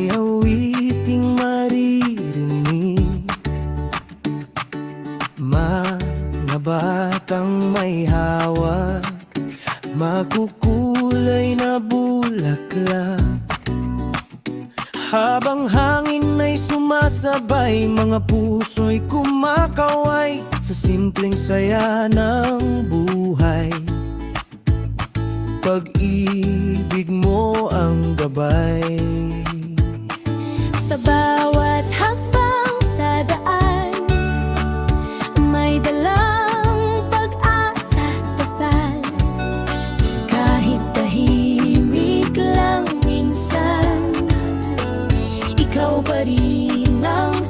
May awiting maririnig, mga batang may hawak, makukulay na bulaklak. Habang hangin ay sumasabay, mga puso'y kumakaway sa simpleng saya ng buhay. Pag-ibig mo ang gabay Sa bawat hakbang sa daan, may dalang pag-asa at dasal. Kahit tahimik lang minsan, ikaw pa rin ang